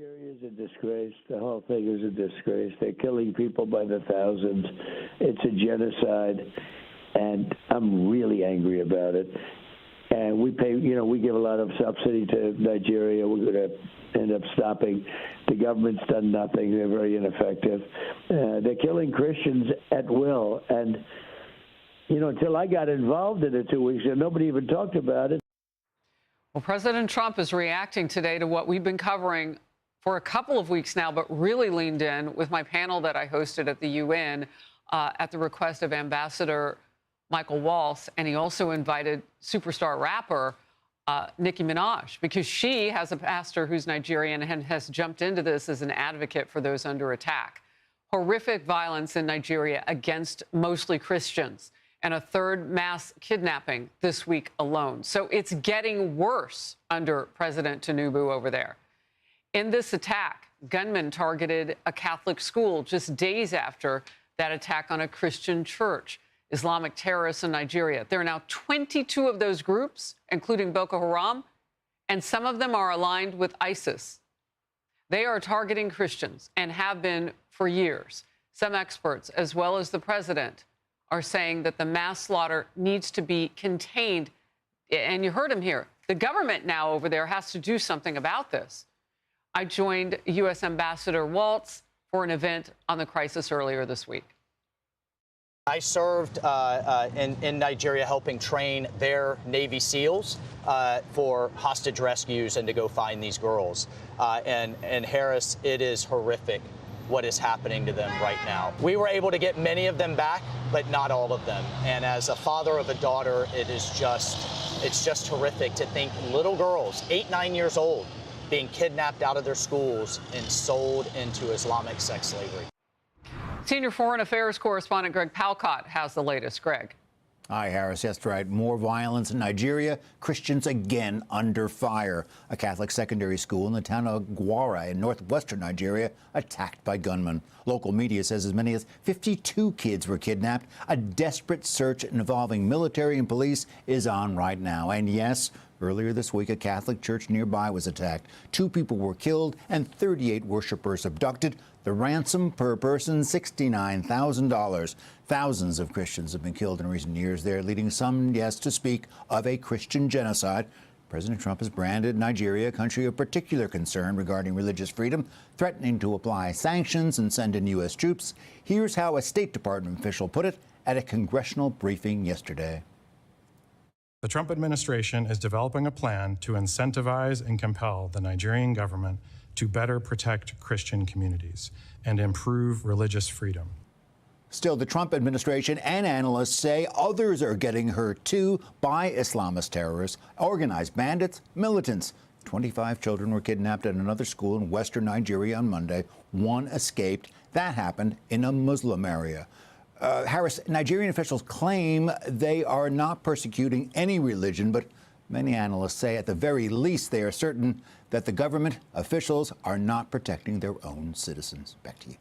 Nigeria is a disgrace. The whole thing is a disgrace. They're killing people by the thousands. It's a genocide, and I'm really angry about it. And we pay, we give a lot of subsidy to Nigeria. We're going to end up stopping. The government's done nothing. They're very ineffective. They're killing Christians at will. And, until I got involved in it 2 weeks ago, nobody even talked about it. Well, President Trump is reacting today to what we've been covering for a couple of weeks now, but really leaned in with my panel that I hosted at the UN at the request of Ambassador Michael Waltz. And he also invited superstar rapper Nicki Minaj, because she has a pastor who's Nigerian and has jumped into this as an advocate for those under attack. Horrific violence in Nigeria against mostly Christians, and a third mass kidnapping this week alone. So it's getting worse under President Tinubu over there. In this attack, gunmen targeted a Catholic school just days after that attack on a Christian church. Islamic terrorists in Nigeria. There are now 22 of those groups, including Boko Haram, and some of them are aligned with ISIS. They are targeting Christians and have been for years. Some experts, as well as the president, are saying that the mass slaughter needs to be contained. And you heard him here. The government now over there has to do something about this. I joined U.S. Ambassador Waltz for an event on the crisis earlier this week. I served in Nigeria helping train their Navy SEALs for hostage rescues and to go find these girls. And Harris, it is horrific what is happening to them right now. We were able to get many of them back, but not all of them. And as a father of a daughter, it's just horrific to think little girls, 8, 9 years old, being kidnapped out of their schools and sold into Islamic sex slavery. Senior Foreign Affairs correspondent Greg Palcott has the latest. Greg. Hi, Harris. That's right. More violence in Nigeria. Christians again under fire. A Catholic secondary school in the town of Gwara in northwestern Nigeria attacked by gunmen. Local media says as many as 52 kids were kidnapped. A desperate search involving military and police is on right now. And yes, earlier this week, a Catholic church nearby was attacked. 2 people were killed and 38 worshipers abducted. The ransom per person, $69,000. Thousands of Christians have been killed in recent years there, leading some, yes, to speak of a Christian genocide. President Trump has branded Nigeria a country of particular concern regarding religious freedom, threatening to apply sanctions and send in U.S. troops. Here's how a State Department official put it at a congressional briefing yesterday. The Trump administration is developing a plan to incentivize and compel the Nigerian government to better protect Christian communities and improve religious freedom. Still, the Trump administration and analysts say others are getting hurt, too, by Islamist terrorists, organized bandits, militants. 25 children were kidnapped at another school in western Nigeria on Monday. 1 escaped. That happened in a Muslim area. Harris, Nigerian officials claim they are not persecuting any religion, but many analysts say at the very least they are certain that the government officials are not protecting their own citizens. Back to you.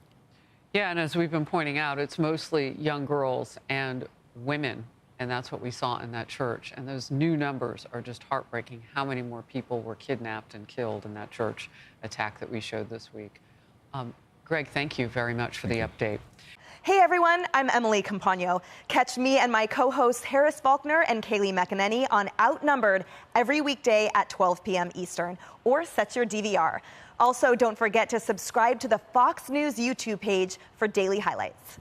Yeah, and as we've been pointing out, it's mostly young girls and women, and that's what we saw in that church. And those new numbers are just heartbreaking. How many more people were kidnapped and killed in that church attack that we showed this week? Greg, thank you very much for the update. Hey everyone, I'm Emily Campagno. Catch me and my co-hosts Harris Faulkner and Kaylee McEnany on Outnumbered every weekday at 12 p.m. Eastern, or set your DVR. Also, don't forget to subscribe to the Fox News YouTube page for daily highlights.